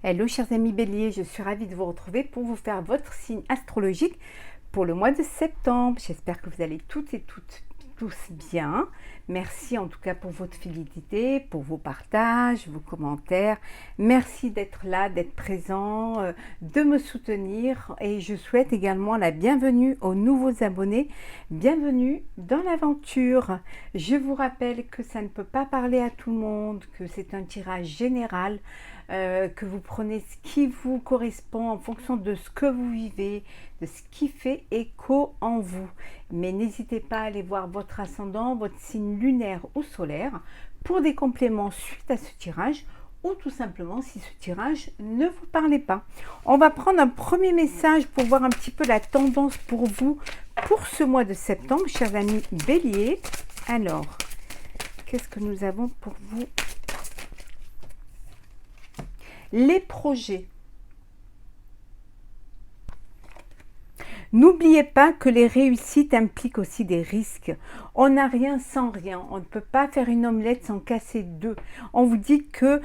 Hello chers amis Bélier, je suis ravie de vous retrouver pour vous faire votre signe astrologique pour le mois de septembre. J'espère que vous allez toutes et tous bien. Merci en tout cas pour votre fidélité, pour vos partages, vos commentaires. Merci d'être là, d'être présent, de me soutenir et je souhaite également la bienvenue aux nouveaux abonnés. Bienvenue dans l'aventure. Je vous rappelle que ça ne peut pas parler à tout le monde, que c'est un tirage général. Que vous prenez ce qui vous correspond en fonction de ce que vous vivez, de ce qui fait écho en vous. Mais n'hésitez pas à aller voir votre ascendant, votre signe lunaire ou solaire pour des compléments suite à ce tirage ou tout simplement si ce tirage ne vous parlait pas. On va prendre un premier message pour voir un petit peu la tendance pour vous pour ce mois de septembre, chers amis Bélier. Alors, qu'est-ce que nous avons pour vous ? Les projets. N'oubliez pas que les réussites impliquent aussi des risques. On n'a rien sans rien. On ne peut pas faire une omelette sans casser deux. On vous dit que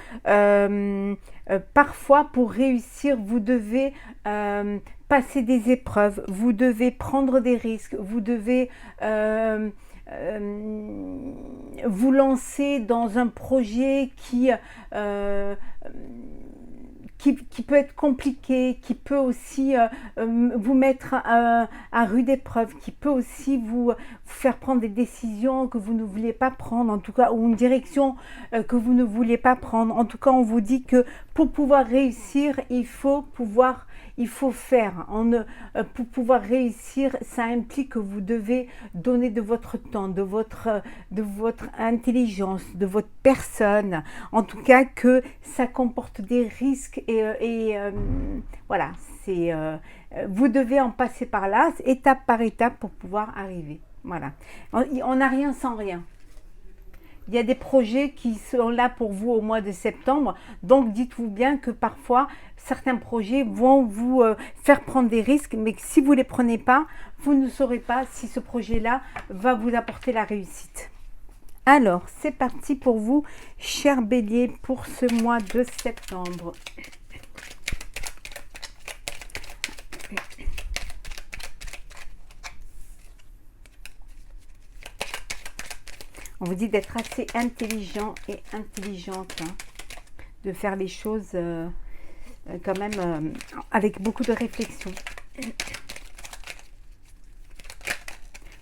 parfois pour réussir, vous devez passer des épreuves, vous devez prendre des risques, vous devez vous lancer dans un projet qui peut être compliqué, qui peut aussi vous mettre à rude épreuve, qui peut aussi vous faire prendre des décisions que vous ne vouliez pas prendre, en tout cas, ou une direction que vous ne vouliez pas prendre. En tout cas, on vous dit que pour pouvoir réussir, il faut faire. Pour pouvoir réussir, ça implique que vous devez donner de votre temps, de votre intelligence, de votre personne. En tout cas, que ça comporte des risques et voilà. Vous devez en passer par là, étape par étape, pour pouvoir arriver. Voilà. On n'a rien sans rien. Il y a des projets qui sont là pour vous au mois de septembre. Donc, dites-vous bien que parfois, certains projets vont vous faire prendre des risques. Mais que si vous ne les prenez pas, vous ne saurez pas si ce projet-là va vous apporter la réussite. Alors, c'est parti pour vous, chers Bélier, pour ce mois de septembre. On vous dit d'être assez intelligent et intelligente, hein, de faire les choses quand même avec beaucoup de réflexion.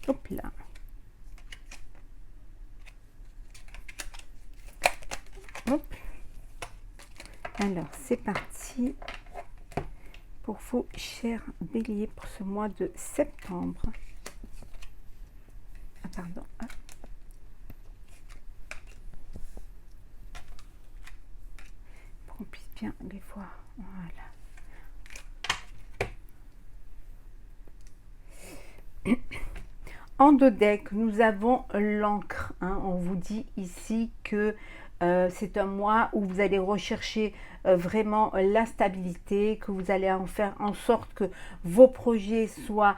Hop là. Hop. Alors, c'est parti pour vous, chers Béliers, pour ce mois de septembre. Ah, pardon. Ah. On puisse bien les voir. Voilà. En deux decks, nous avons l'encre. Hein. On vous dit ici que c'est un mois où vous allez rechercher vraiment la stabilité, que vous allez en faire en sorte que vos projets soient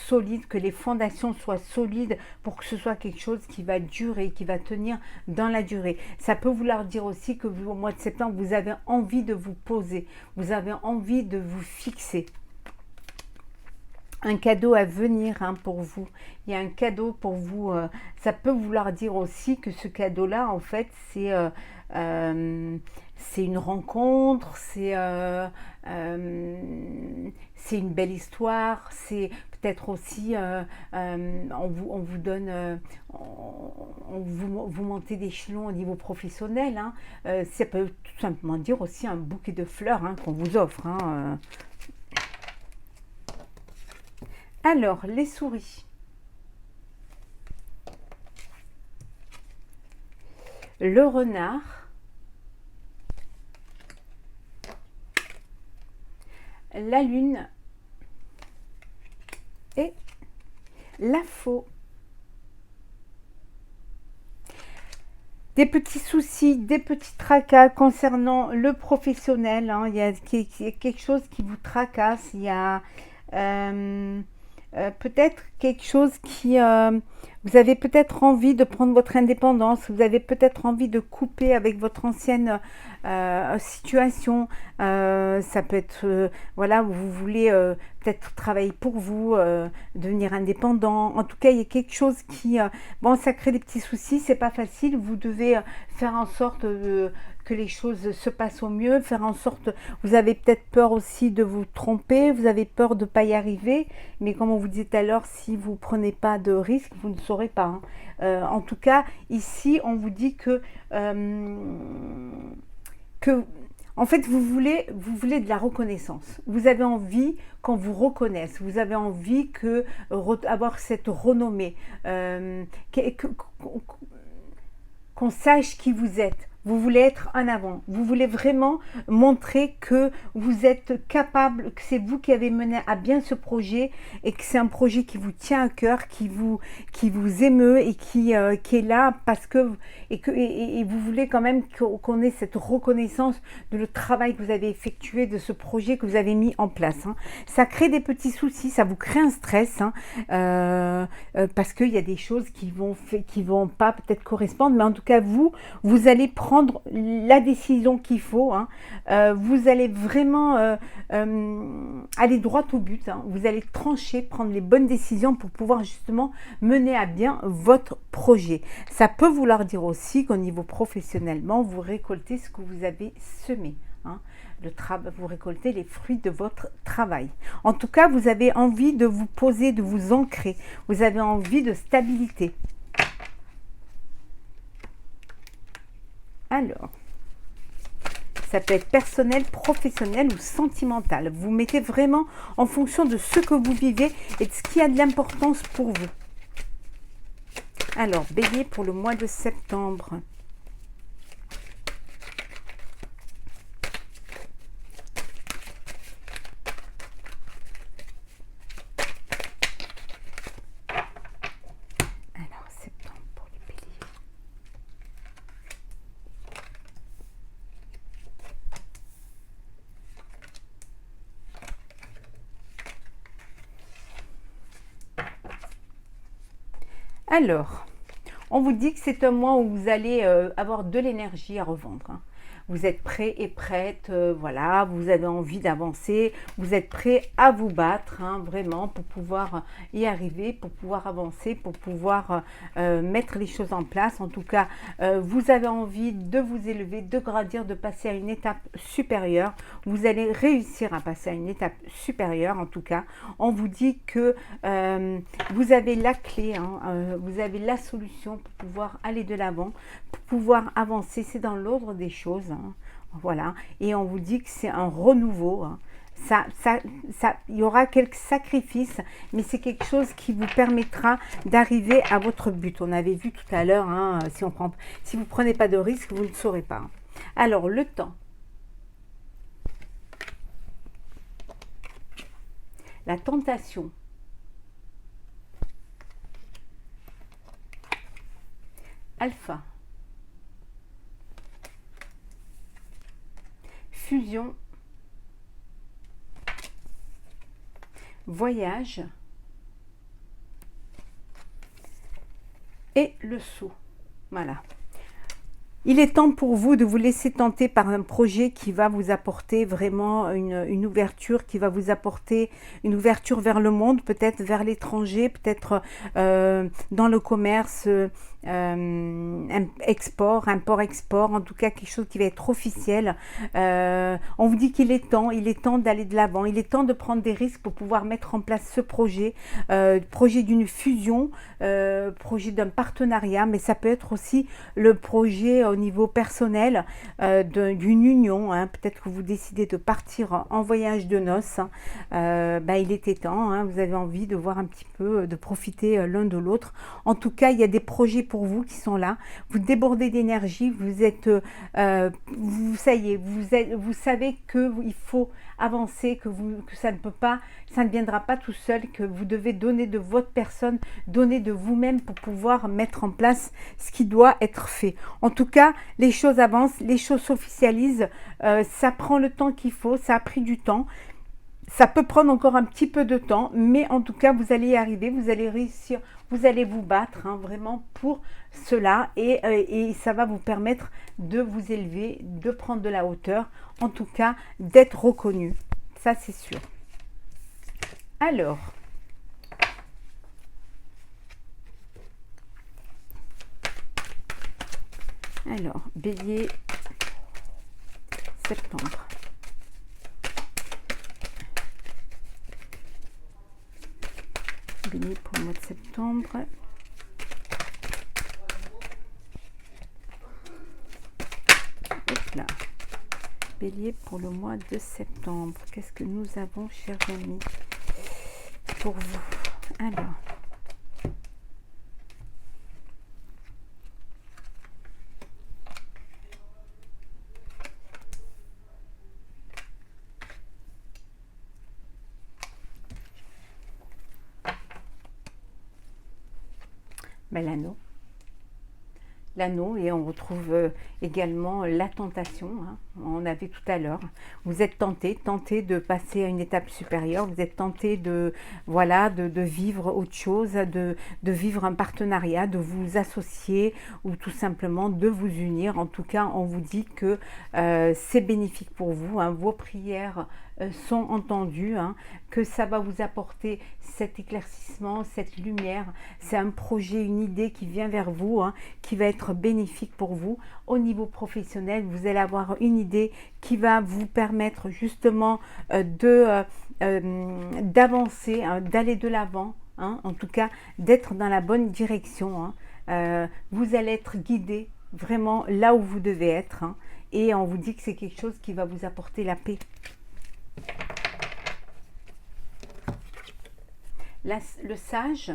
solides, que les fondations soient solides pour que ce soit quelque chose qui va durer, qui va tenir dans la durée. Ça peut vouloir dire aussi que vous, au mois de septembre, vous avez envie de vous poser, vous avez envie de vous fixer. Un cadeau à venir, hein, pour vous. Il y a un cadeau pour vous. Ça peut vouloir dire aussi que ce cadeau-là, en fait, c'est une rencontre, c'est une belle histoire, c'est peut-être aussi, on vous donne, vous montez d'échelon au niveau professionnel. Hein. Ça peut tout simplement dire aussi un bouquet de fleurs, hein, qu'on vous offre. Hein. Alors, les souris. Le renard. La lune. Et la faux. Des petits soucis, des petits tracas concernant le professionnel. Hein. Il y a quelque chose qui vous tracasse. Il y a... peut-être quelque chose qui... vous avez peut-être envie de prendre votre indépendance, vous avez peut-être envie de couper avec votre ancienne situation. Ça peut être, voilà, vous voulez peut-être travailler pour vous, devenir indépendant. En tout cas, il y a quelque chose qui, bon, ça crée des petits soucis, c'est pas facile. Vous devez faire en sorte que les choses se passent au mieux, faire en sorte, vous avez peut-être peur aussi de vous tromper, vous avez peur de ne pas y arriver, mais comme on vous disait tout à l'heure, si vous ne prenez pas de risque, vous ne saurez pas, hein. En tout cas, ici, on vous dit que en fait, vous voulez de la reconnaissance. Vous avez envie qu'on vous reconnaisse. Vous avez envie avoir cette renommée, qu'on sache qui vous êtes. Vous voulez être en avant. Vous voulez vraiment montrer que vous êtes capable, que c'est vous qui avez mené à bien ce projet et que c'est un projet qui vous tient à cœur, qui vous émeut et qui est là parce que et vous voulez quand même qu'on ait cette reconnaissance de le travail que vous avez effectué, de ce projet que vous avez mis en place, hein. Ça crée des petits soucis, ça vous crée un stress, hein, parce qu'il y a des choses qui vont pas peut-être correspondre, mais en tout cas vous allez prendre la décision qu'il faut, hein. Vous allez vraiment aller droit au but, hein. Vous allez trancher, prendre les bonnes décisions pour pouvoir justement mener à bien votre projet. Ça peut vouloir dire aussi qu'au niveau professionnellement, vous récoltez ce que vous avez semé, hein. Vous récoltez les fruits de votre travail. En tout cas, vous avez envie de vous poser, de vous ancrer. Vous avez envie de stabilité. Alors, ça peut être personnel, professionnel ou sentimental. Vous mettez vraiment en fonction de ce que vous vivez et de ce qui a de l'importance pour vous. Alors, Bélier pour le mois de septembre. Alors, septembre pour les béliers. Alors, on vous dit que c'est un mois où vous allez avoir de l'énergie à revendre, hein. Vous êtes prêt et prête, voilà, vous avez envie d'avancer, vous êtes prêt à vous battre, hein, vraiment, pour pouvoir y arriver, pour pouvoir avancer, pour pouvoir mettre les choses en place. En tout cas, vous avez envie de vous élever, de grandir, de passer à une étape supérieure. Vous allez réussir à passer à une étape supérieure, en tout cas. On vous dit que vous avez la clé, hein, vous avez la solution pour pouvoir aller de l'avant, pour pouvoir avancer. C'est dans l'ordre des choses, hein. Voilà, et on vous dit que c'est un renouveau, hein. Il y aura quelques sacrifices, mais c'est quelque chose qui vous permettra d'arriver à votre but. On avait vu tout à l'heure, hein, si vous ne prenez pas de risque, vous ne saurez pas. Alors, le temps. La tentation. Alpha. Fusion, voyage et le saut. Voilà. Il est temps pour vous de vous laisser tenter par un projet qui va vous apporter vraiment une ouverture, qui va vous apporter une ouverture vers le monde, peut-être vers l'étranger, peut-être dans le commerce, import-export, en tout cas quelque chose qui va être officiel. On vous dit qu'il est temps d'aller de l'avant, il est temps de prendre des risques pour pouvoir mettre en place ce projet, projet d'une fusion, projet d'un partenariat, mais ça peut être aussi le projet au niveau personnel d'une union, hein. Peut-être que vous décidez de partir en voyage de noces, hein. Il était temps, hein. Vous avez envie de voir un petit peu, de profiter l'un de l'autre. En tout cas, il y a des projets pour vous qui sont là. Vous débordez d'énergie, vous êtes, ça y est, vous savez qu'il faut avancer, que ça ne peut pas, ça ne viendra pas tout seul, que vous devez donner de votre personne, donner de vous-même pour pouvoir mettre en place ce qui doit être fait. En tout cas, les choses avancent, les choses s'officialisent, ça prend le temps qu'il faut, ça a pris du temps. Ça peut prendre encore un petit peu de temps, mais en tout cas, vous allez y arriver, vous allez réussir vous allez vous battre vraiment pour cela et ça va vous permettre de vous élever, de prendre de la hauteur, en tout cas d'être reconnu. Ça, c'est sûr. Alors, Bélier, septembre. Bélier pour le mois de septembre. Hop là. Bélier pour le mois de septembre. Qu'est-ce que nous avons, chers amis, pour vous? Alors. L'anneau. L'anneau, et on retrouve également la tentation, hein, on avait tout à l'heure. Vous êtes tenté de passer à une étape supérieure, vous êtes tenté de, voilà, de vivre autre chose, de vivre un partenariat, de vous associer ou tout simplement de vous unir. En tout cas, on vous dit que c'est bénéfique pour vous, hein, vos prières sont entendues, hein, que ça va vous apporter cet éclaircissement, cette lumière. C'est un projet, une idée qui vient vers vous, hein, qui va être bénéfique pour vous. Au niveau professionnel, vous allez avoir une idée qui va vous permettre justement d'avancer, hein, d'aller de l'avant, hein, en tout cas d'être dans la bonne direction, hein. Vous allez être guidé vraiment là où vous devez être, hein, et on vous dit que c'est quelque chose qui va vous apporter la paix. Le sage,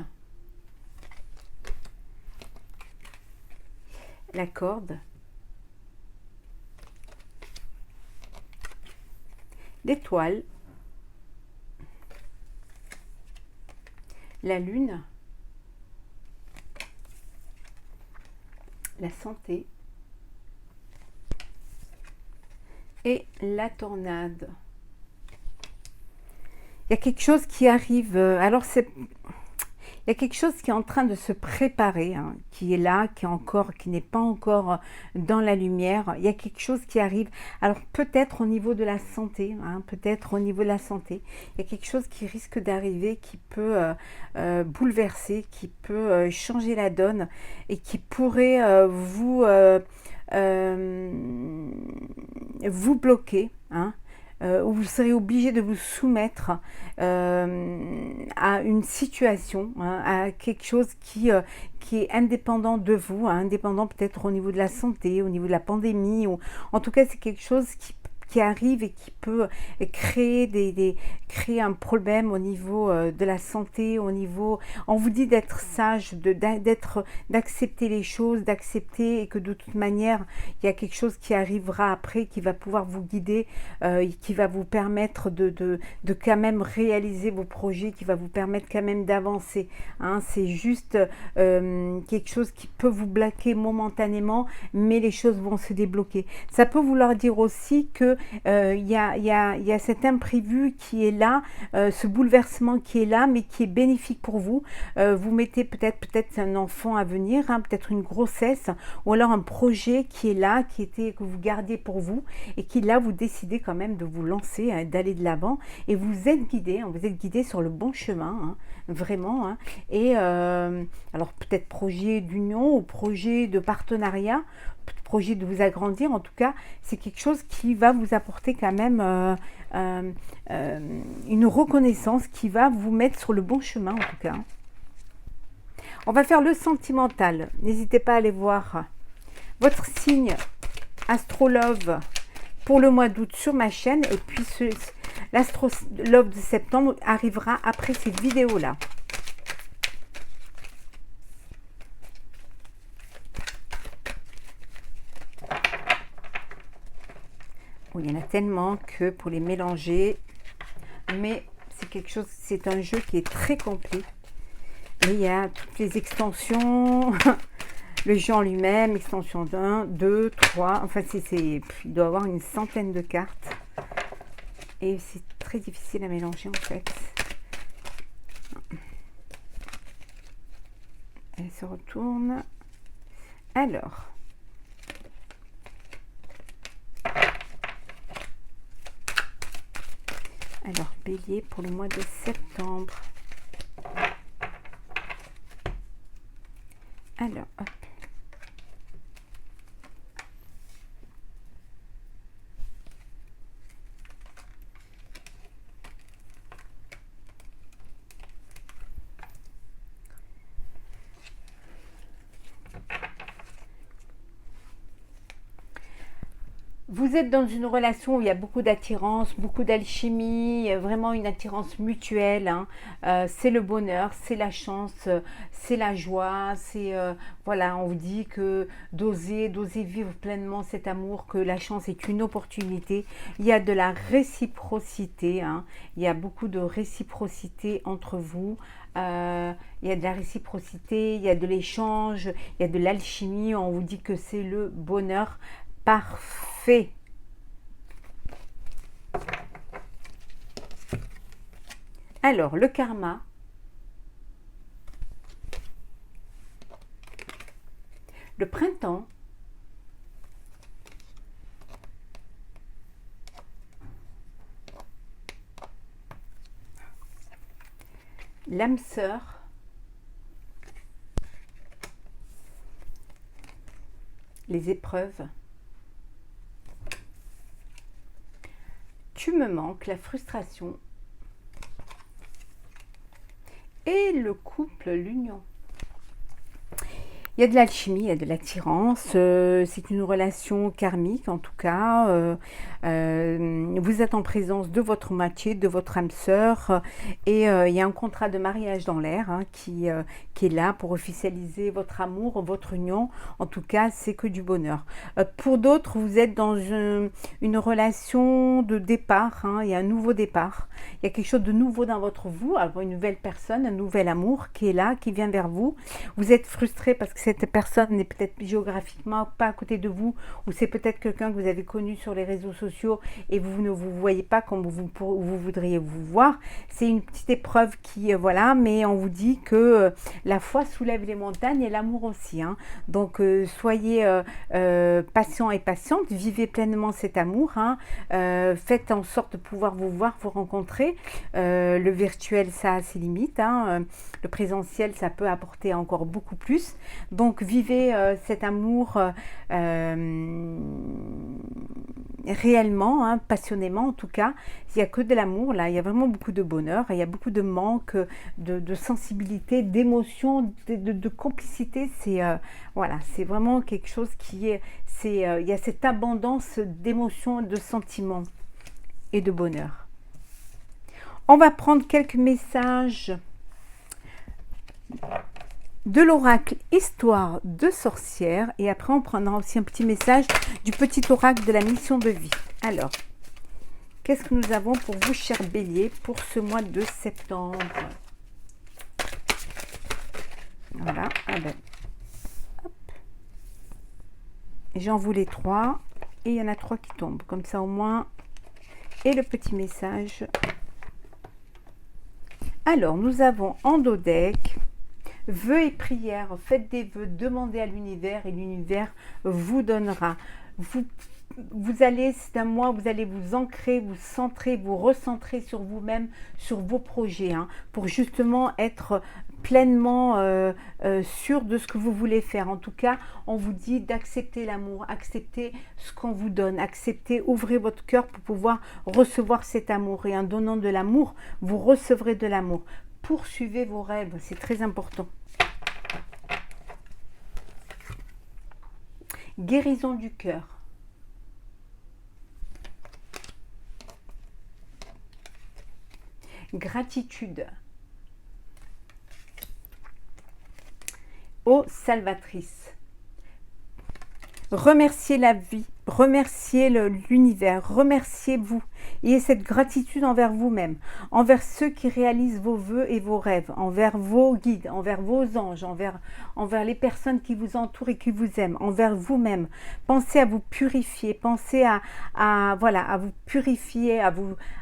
la corde, l'étoile, la lune, la santé et la tornade. Il y a quelque chose qui arrive, alors il y a quelque chose qui est en train de se préparer, hein, qui est là, qui n'est pas encore dans la lumière. Il y a quelque chose qui arrive. Alors peut-être au niveau de la santé, hein, peut-être au niveau de la santé, il y a quelque chose qui risque d'arriver, qui peut bouleverser, qui peut changer la donne et qui pourrait vous bloquer, hein. Où vous serez obligé de vous soumettre à une situation, hein, à quelque chose qui est indépendant de vous, hein, indépendant peut-être au niveau de la santé, au niveau de la pandémie, ou en tout cas c'est quelque chose qui arrive et qui peut créer créer un problème au niveau de la santé, au niveau, on vous dit d'être sage, d'accepter les choses, d'accepter, et que de toute manière il y a quelque chose qui arrivera après, qui va pouvoir vous guider, qui va vous permettre de quand même réaliser vos projets, qui va vous permettre quand même d'avancer, hein. C'est juste quelque chose qui peut vous bloquer momentanément, mais les choses vont se débloquer. Ça peut vouloir dire aussi que il y a cet imprévu qui est là, ce bouleversement qui est là, mais qui est bénéfique pour vous. Vous mettez peut-être un enfant à venir, hein, peut-être une grossesse, ou alors un projet qui est là, que vous gardez pour vous, et qui là vous décidez quand même de vous lancer, hein, d'aller de l'avant, et vous êtes guidé, hein, vous êtes guidé sur le bon chemin, hein, vraiment, hein. Et alors peut-être projet d'union ou projet de partenariat, projet de vous agrandir, en tout cas c'est quelque chose qui va vous apporter quand même une reconnaissance, qui va vous mettre sur le bon chemin en tout cas. On va faire le sentimental, n'hésitez pas à aller voir votre signe Astrolove pour le mois d'août sur ma chaîne, et puis l'Astrolove de septembre arrivera après cette vidéo là. Bon, il y en a tellement que pour les mélanger, mais c'est un jeu qui est très complet. Et il y a toutes les extensions, le jeu en lui-même, extension 1, 2, 3, enfin il doit y avoir une centaine de cartes. Et c'est très difficile à mélanger en fait. se retourne. Alors, Bélier pour le mois de septembre. Alors, hop. Vous êtes dans une relation où il y a beaucoup d'attirance, beaucoup d'alchimie, vraiment une attirance mutuelle. Hein. C'est le bonheur, c'est la chance, c'est la joie. Voilà, on vous dit que d'oser vivre pleinement cet amour, que la chance est une opportunité. Il y a de la réciprocité. Hein. Il y a beaucoup de réciprocité entre vous. Il y a de la réciprocité, il y a de l'échange, il y a de l'alchimie. On vous dit que c'est le bonheur parfait. Alors, le karma. Le printemps. L'âme sœur. Les épreuves. Tu me manques, la frustration et le couple, l'union. Il y a de l'alchimie, il y a de l'attirance, c'est une relation karmique en tout cas. Vous êtes en présence de votre moitié, de votre âme sœur et il y a un contrat de mariage dans l'air hein, qui est là pour officialiser votre amour, votre union. En tout cas, c'est que du bonheur. Pour d'autres, vous êtes dans une relation de départ, hein, il y a un nouveau départ. Il y a quelque chose de nouveau dans votre vous, alors une nouvelle personne, un nouvel amour qui est là, qui vient vers vous. Vous êtes frustré parce que cette personne n'est peut-être géographiquement pas à côté de vous, ou c'est peut-être quelqu'un que vous avez connu sur les réseaux sociaux et vous ne vous voyez pas comme vous voudriez vous voir. C'est une petite épreuve qui, voilà, mais on vous dit que la foi soulève les montagnes et l'amour aussi. Hein. Donc, soyez patient et patiente, vivez pleinement cet amour. Hein. Faites en sorte de pouvoir vous voir, vous rencontrer. Le virtuel, ça a ses limites. Hein. Le présentiel, ça peut apporter encore beaucoup plus. Donc, vivez cet amour réellement, hein, passionnément en tout cas. Il n'y a que de l'amour là, il y a vraiment beaucoup de bonheur, il y a beaucoup de manque, de sensibilité, d'émotion, de complicité. Voilà, c'est vraiment quelque chose qui est, il y a cette abondance d'émotions, de sentiments et de bonheur. On va prendre quelques messages de l'oracle Histoire de sorcière et après on prendra aussi un petit message du petit oracle de la mission de vie. Alors, qu'est-ce que nous avons pour vous, chers béliers, pour ce mois de septembre? Voilà, hop. J'en voulais 3 et il y en a 3 qui tombent, comme ça au moins. Et le petit message. Alors, nous avons en dos deck vœux et prières, faites des vœux, demandez à l'univers et l'univers vous donnera. Vous allez, c'est un mois, vous allez vous ancrer, vous centrer, vous recentrer sur vous-même, sur vos projets, hein, pour justement être pleinement sûr de ce que vous voulez faire. En tout cas, on vous dit d'accepter l'amour, accepter ce qu'on vous donne, accepter, ouvrez votre cœur pour pouvoir recevoir cet amour. Et en donnant de l'amour, vous recevrez de l'amour. Poursuivez vos rêves, c'est très important. Guérison du cœur. Gratitude. Ô salvatrice. Remerciez la vie Remerciez l'univers, remerciez-vous. Ayez cette gratitude envers vous-même, envers ceux qui réalisent vos vœux et vos rêves, envers vos guides, envers vos anges, envers les personnes qui vous entourent et qui vous aiment, envers vous-même. Pensez à vous purifier, pensez voilà, à vous purifier,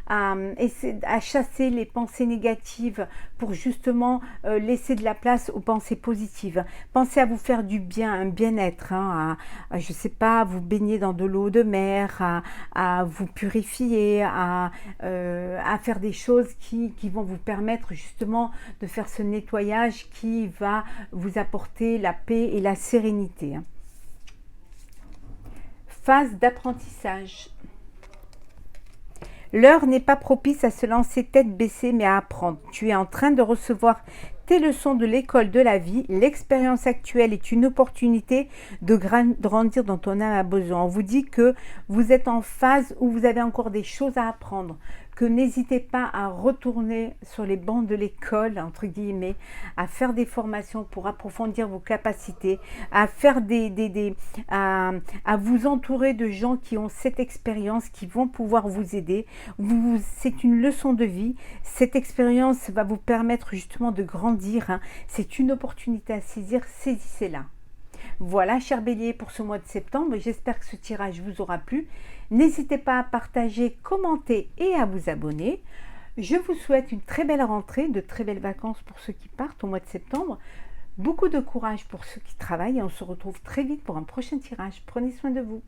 à chasser les pensées négatives pour justement laisser de la place aux pensées positives. Pensez à vous faire du bien, un bien-être, hein, je ne sais pas, vous baigner dans de l'eau de mer, à vous purifier, à faire des choses qui vont vous permettre justement de faire ce nettoyage qui va vous apporter la paix et la sérénité. Phase d'apprentissage. L'heure n'est pas propice à se lancer tête baissée, mais à apprendre. Tu es en train de recevoir tes leçons de l'école de la vie. L'expérience actuelle est une opportunité de grandir dont ton âme a besoin. On vous dit que vous êtes en phase où vous avez encore des choses à apprendre, que n'hésitez pas à retourner sur les bancs de l'école, entre guillemets, à faire des formations pour approfondir vos capacités, à faire à vous entourer de gens qui ont cette expérience, qui vont pouvoir vous aider. C'est une leçon de vie. Cette expérience va vous permettre justement de grandir, hein. C'est une opportunité à saisir, saisissez-la. Voilà, cher Bélier, pour ce mois de septembre. J'espère que ce tirage vous aura plu. N'hésitez pas à partager, commenter et à vous abonner. Je vous souhaite une très belle rentrée, de très belles vacances pour ceux qui partent au mois de septembre. Beaucoup de courage pour ceux qui travaillent et on se retrouve très vite pour un prochain tirage. Prenez soin de vous.